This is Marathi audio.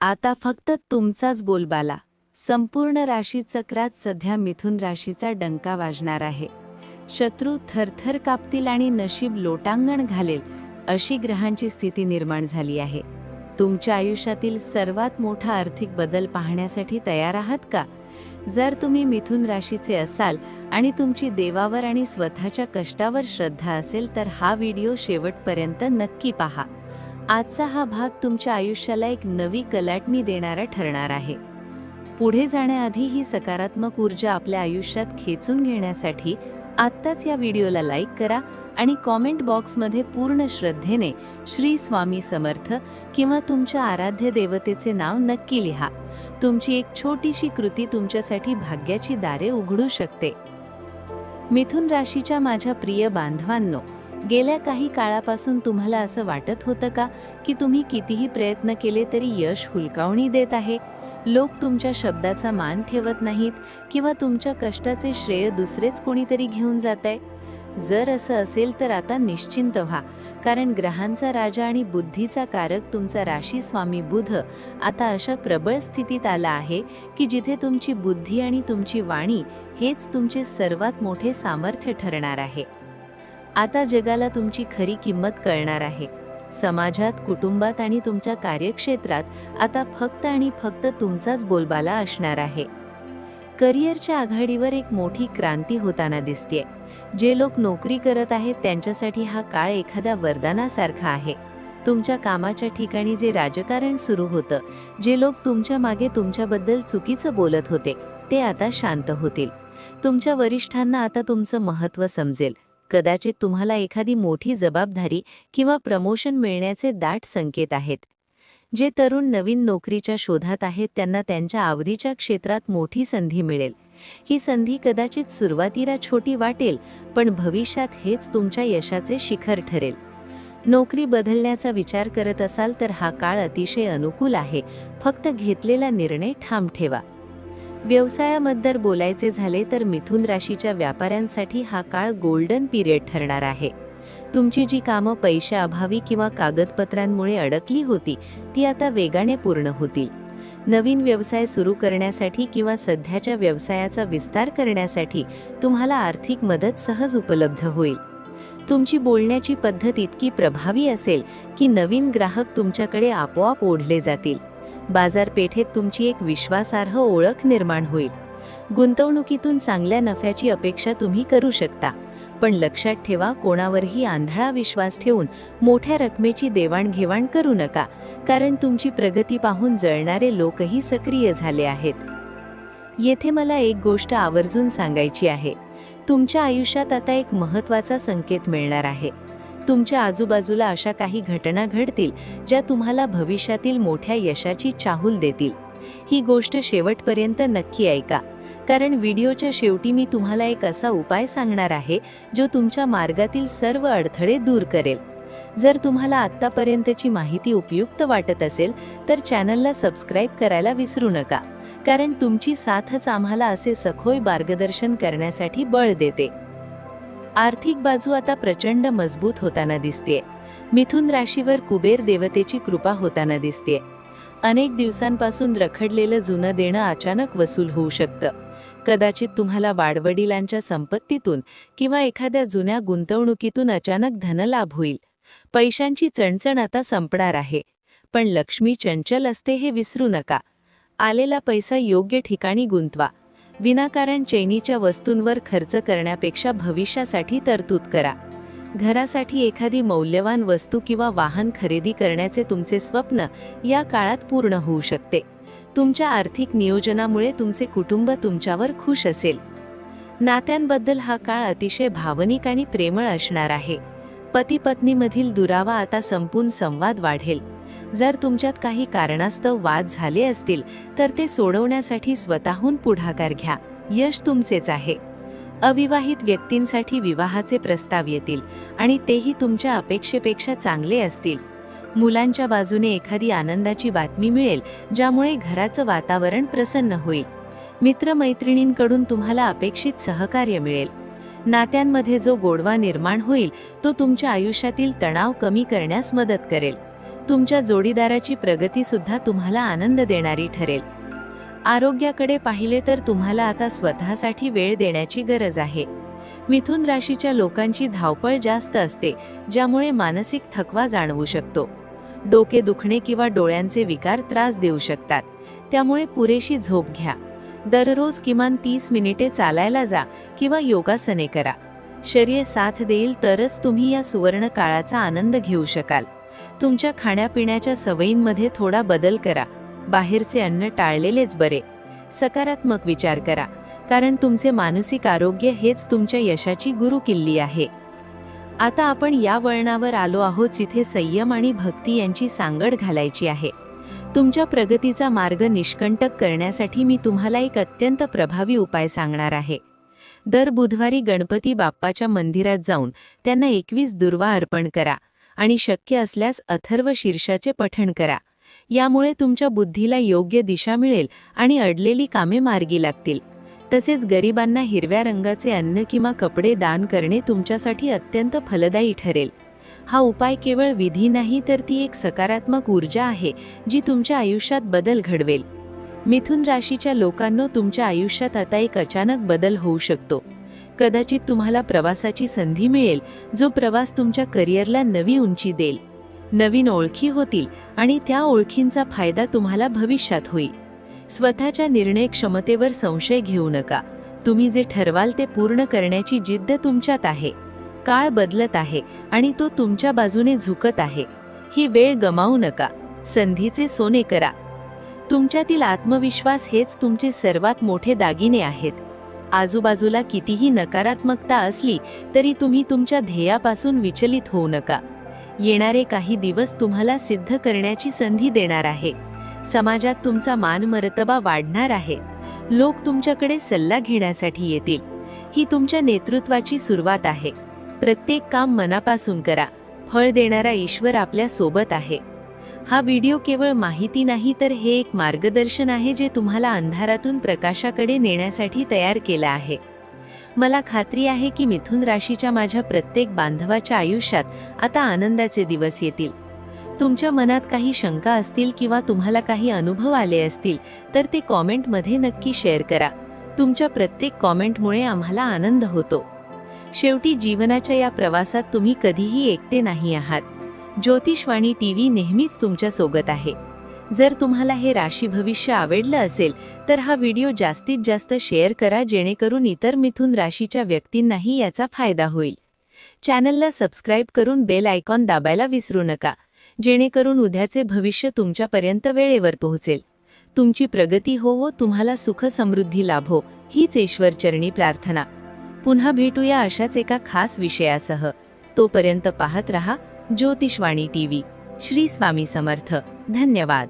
आता फक्त तुमचाच बोलबाला. संपूर्ण राशीचक्रात सध्या मिथुन राशीचा डंका वाजणार आहे. शत्रू थरथर कापतील आणि नशीब लोटांगण घालेल अशी ग्रहांची स्थिती निर्माण झाली आहे. तुमच्या आयुष्यातील सर्वात मोठा आर्थिक बदल पाहण्यासाठी तयार आहात का? जर तुम्ही मिथुन राशीचे असाल आणि तुमची देवावर आणि स्वतःच्या कष्टावर श्रद्धा असेल तर हा व्हिडिओ शेवटपर्यंत नक्की पहा. आजचा हा भाग तुमच्या आयुष्याला एक नवी कलाटणी देणारा ठरणार आहे. पुढे जाण्याआधी ही सकारात्मक ऊर्जा आपल्या आयुष्यात खेचून घेण्यासाठी आत्ताच या व्हिडिओला लाईक करा आणि कॉमेंट बॉक्समध्ये पूर्ण श्रद्धेने श्री स्वामी समर्थ किंवा तुमच्या आराध्य देवतेचे नाव नक्की लिहा. तुमची एक छोटीशी कृती तुमच्यासाठी भाग्याची दारे उघडू शकते. मिथुन राशीच्या माझ्या प्रिय बांधवांनो, गेल्या काही काळापासून तुम्हाला असं वाटत होतं का की तुम्ही कितीही प्रयत्न केले तरी यश हुलकावणी देत आहे? लोक तुमच्या शब्दाचा मान ठेवत नाहीत किंवा तुमच्या कष्टाचे श्रेय दुसरेच कोणीतरी घेऊन जातंय? जर असं असेल तर आता निश्चिंत व्हा, कारण ग्रहांचा राजा आणि बुद्धीचा कारक तुमचा राशी स्वामी बुध आता अशा प्रबळ स्थितीत आला आहे की जिथे तुमची बुद्धी आणि तुमची वाणी हेच तुमचे सर्वात मोठे सामर्थ्य ठरणार आहे. आता जगाला तुमची खरी किंमत कळणार आहे. समाजात, कुटुंबात आणि तुमच्या कार्यक्षेत्रात आता फक्त आणि फक्त तुमचाच बोलबाला असणार आहे. करिअरच्या आघाडीवर एक मोठी क्रांती होताना दिसतेय. जे लोक नोकरी करत आहेत त्यांच्यासाठी हा काळ एखाद्या वरदानासारखा आहे. तुमच्या कामाच्या ठिकाणी जे राजकारण सुरू होतं, जे लोक तुमच्या मागे तुमच्याबद्दल चुकीचं बोलत होते, ते आता शांत होतील. तुमच्या वरिष्ठांना आता तुमचं महत्त्व समजेल. कदाचित तुम्हाला एखादी मोठी जबाबदारी किंवा प्रमोशन मिळण्याचे दाट संकेत आहेत. जे तरुण नवीन नोकरीच्या शोधात आहेत त्यांना त्यांच्या आवडीच्या क्षेत्रात मोठी संधी मिळेल. ही संधी कदाचित सुरुवातीला छोटी वाटेल, पण भविष्यात हेच तुमच्या यशाचे शिखर ठरेल. नोकरी बदलण्याचा विचार करत असाल तर हा काळ अतिशय अनुकूल आहे. फक्त घेतलेला निर्णय ठाम ठेवा. व्यवसायाबद्दल बोलायचे झाले तर मिथुन राशीच्या व्यापाऱ्यांसाठी हा काळ गोल्डन पिरियड ठरणार आहे. तुमची जी कामं पैशाअभावी किंवा कागदपत्रांमुळे अडकली होती ती आता वेगाने पूर्ण होतील. नवीन व्यवसाय सुरू करण्यासाठी किंवा सध्याच्या व्यवसायाचा विस्तार करण्यासाठी तुम्हाला आर्थिक मदत सहज उपलब्ध होईल. तुमची बोलण्याची पद्धत इतकी प्रभावी असेल की नवीन ग्राहक तुमच्याकडे आपोआप ओढले जातील. बाजारपेठेत तुमची एक विश्वासार्ह ओळख निर्माण होईल. गुंतवणुकीतून चांगल्या नफ्याची अपेक्षा तुम्ही करू शकता, पण लक्षात ठेवा, कोणावरही आंधळा विश्वास ठेवून मोठ्या रकमेची देवाणघेवाण करू नका, कारण तुमची प्रगती पाहून जळणारे लोकही सक्रिय झाले आहेत. येथे मला एक गोष्ट आवर्जून सांगायची आहे. तुमच्या आयुष्यात आता एक महत्त्वाचा संकेत मिळणार आहे. तुमच्या आजूबाजूला अशा काही घटना घडतील ज्या तुम्हाला भविष्यातील मोठ्या यशाची चाहूल देतील. ही गोष्ट शेवटपर्यंत नक्की ऐका, कारण व्हिडिओच्या शेवटी मी तुम्हाला एक असा उपाय सांगणार आहे जो तुमच्या मार्गातील सर्व अडथळे दूर करेल. जर तुम्हाला आत्तापर्यंतची माहिती उपयुक्त वाटत असेल तर चॅनलला सबस्क्राईब करायला विसरू नका, कारण तुमची साथच आम्हाला असे सखोल मार्गदर्शन करण्यासाठी बळ देते. आर्थिक बाजू आता प्रचंड मजबूत होताना दिसतेय. मिथुन राशीवर कुबेर देवतेची कृपा होताना दिसतेय. अनेक दिवसांपासून रखडलेलं जुनं देणं अचानक वसूल होऊ शकतं. कदाचित तुम्हाला वाडवडिलांच्या संपत्तीतून किंवा एखाद्या जुन्या गुंतवणुकीतून अचानक धनलाभ होईल. पैशांची चणचण आता संपणार आहे, पण लक्ष्मी चंचल असते हे विसरू नका. आलेला पैसा योग्य ठिकाणी गुंतवा. विनाकारण चैनीच्या वस्तूंवर खर्च करण्यापेक्षा भविष्यासाठी तरतूद करा. घरासाठी एखादी मौल्यवान वस्तू किंवा वाहन खरेदी करण्याचे तुमचे स्वप्न या काळात पूर्ण होऊ शकते. तुमच्या आर्थिक नियोजनामुळे तुमचे कुटुंब तुमच्यावर खुश असेल. नात्यांबद्दल हा काळ अतिशय भावनिक आणि प्रेमळ असणार आहे. पती-पत्नीमधील दुरावा आता संपून संवाद वाढेल. जर तुमच्यात काही कारणास्तव वाद झाले असतील तर ते सोडवण्यासाठी स्वतःहून पुढाकार घ्या. यश तुमचेच आहे. अविवाहित व्यक्तींसाठी विवाहाचे प्रस्ताव येतील आणि तेही तुमच्या अपेक्षेपेक्षा चांगले असतील. मुलांच्या बाजूने एखादी आनंदाची बातमी मिळेल ज्यामुळे घराचं वातावरण प्रसन्न होईल. मित्रमैत्रिणींकडून तुम्हाला अपेक्षित सहकार्य मिळेल. नात्यांमध्ये जो गोडवा निर्माण होईल तो तुमच्या आयुष्यातील तणाव कमी करण्यास मदत करेल. तुमच्या जोडीदाराची प्रगती सुद्धा तुम्हाला आनंद देणारी ठरेल. आरोग्याकडे पाहिले तर तुम्हाला आता स्वतःसाठी वेळ देण्याची गरज आहे. मिथुन राशीच्या लोकांची धावपळ जास्त असते, ज्यामुळे मानसिक थकवा जाणवू शकतो. डोके दुखणे किंवा डोळ्यांचे विकार त्रास देऊ शकतात, त्यामुळे पुरेशी झोप घ्या. दररोज किमान 30 मिनिटे चालायला जा किंवा योगासने करा. शरीर साथ देईल तरच तुम्ही या सुवर्ण काळाचा आनंद घेऊ शकाल. तुमच्या खाण्यापिण्याच्या सवयींमध्ये थोडा बदल करा. बाहेरचे अन्न टाळलेलेच बरे. सकारात्मक विचार करा, कारण तुमचे मानसिक आरोग्य हेच तुमच्या यशाची गुरुकिल्ली आहे. आता आपण या वळणावर आलो आहोत जिथे संयम आणि भक्ती यांची सांगड घालायची आहे. तुमच्या प्रगतीचा मार्ग निष्कंटक करण्यासाठी मी तुम्हाला एक अत्यंत प्रभावी उपाय सांगणार आहे. दर बुधवारी गणपती बाप्पाच्या मंदिरात जाऊन त्यांना 21 दुर्वा अर्पण करा आणि शक्य असल्यास अथर्व शीर्षाचे पठण करा. यामुळे तुमच्या बुद्धीला योग्य दिशा मिळेल आणि अडलेली कामे मार्गी लागतील. तसेच गरिबांना हिरव्या रंगाचे अन्न किंवा कपडे दान करणे तुमच्यासाठी अत्यंत फलदायी ठरेल. हा उपाय केवळ विधी नाही, तर ती एक सकारात्मक ऊर्जा आहे जी तुमच्या आयुष्यात बदल घडवेल. मिथुन राशीच्या लोकांनो, तुमच्या आयुष्यात आता एक अचानक बदल होऊ शकतो. कदाचित तुम्हाला प्रवासाची संधी मिळेल, जो प्रवास तुमच्या करिअरला नवी उंची देईल. नवीन ओळखी होतील आणि त्या ओळखींचा फायदा तुम्हाला भविष्यात होईल. स्वतःच्या निर्णय क्षमतेवर संशय घेऊ नका. तुम्ही जे ठरवाल ते पूर्ण करण्याची जिद्द तुमच्यात आहे. काळ बदलत आहे आणि तो तुमच्या बाजूने झुकत आहे. ही वेळ गमावू नका. संधीचे सोने करा. तुमच्यातील आत्मविश्वास हेच तुमचे सर्वात मोठे दागिने आहेत. आजूबाजूला कितीही नकारात्मकता असली तरी तुम्ही तुमच्या ध्येयापासून विचलित होऊ नका. येणारे काही दिवस तुम्हाला सिद्ध करण्याची संधी देणार आहे. समाजात तुमचा मान मर्तबा वाढणार आहे. लोक तुमच्याकडे सल्ला घेण्यासाठी येतील. ही तुमच्या नेतृत्वाची सुरुवात आहे. प्रत्येक काम मनापासून करा. फळ देणारा ईश्वर आपल्या सोबत आहे. हा व्हिडिओ केवळ माहिती नाही, तर हे एक मार्गदर्शन आहे जे तुम्हाला अंधारातून प्रकाशाकडे नेण्यासाठी तयार केलं आहे. मला खात्री आहे की मिथुन राशीच्या माझ्या प्रत्येक बांधवाच्या आयुष्यात आता आनंदाचे दिवस येतील. तुमच्या मनात काही शंका असतील किंवा तुम्हाला काही अनुभव आले असतील तर ते कॉमेंटमध्ये नक्की शेअर करा. तुमच्या प्रत्येक कॉमेंटमुळे आम्हाला आनंद होतो. शेवटी जीवनाच्या या प्रवासात तुम्ही कधीही एकटे नाही आहात. ज्योतिषवाणी टीव्ही नेहमीच तुमच्या सोबत आहे. जर तुम्हाला हे राशी भविष्य आवडलं असेल तर हा व्हिडिओ जास्तीत जास्त शेअर करा, जेणेकरून इतर मिथुन राशीच्या व्यक्तींनाही याचा फायदा होईल. चॅनलला सबस्क्राईब करून बेल आयकॉन दाबायला विसरू नका, जेणेकरून उद्याचे भविष्य तुमच्यापर्यंत वेळेवर पोहोचेल. तुमची प्रगती हो, तुम्हाला सुख समृद्धी लाभो, हीच ईश्वरचरणी प्रार्थना. पुन्हा भेटूया अशाच एका खास विषयासह. तोपर्यंत पाहत रहा ज्योतिषवाणी टीव्ही. श्री स्वामी समर्थ. धन्यवाद.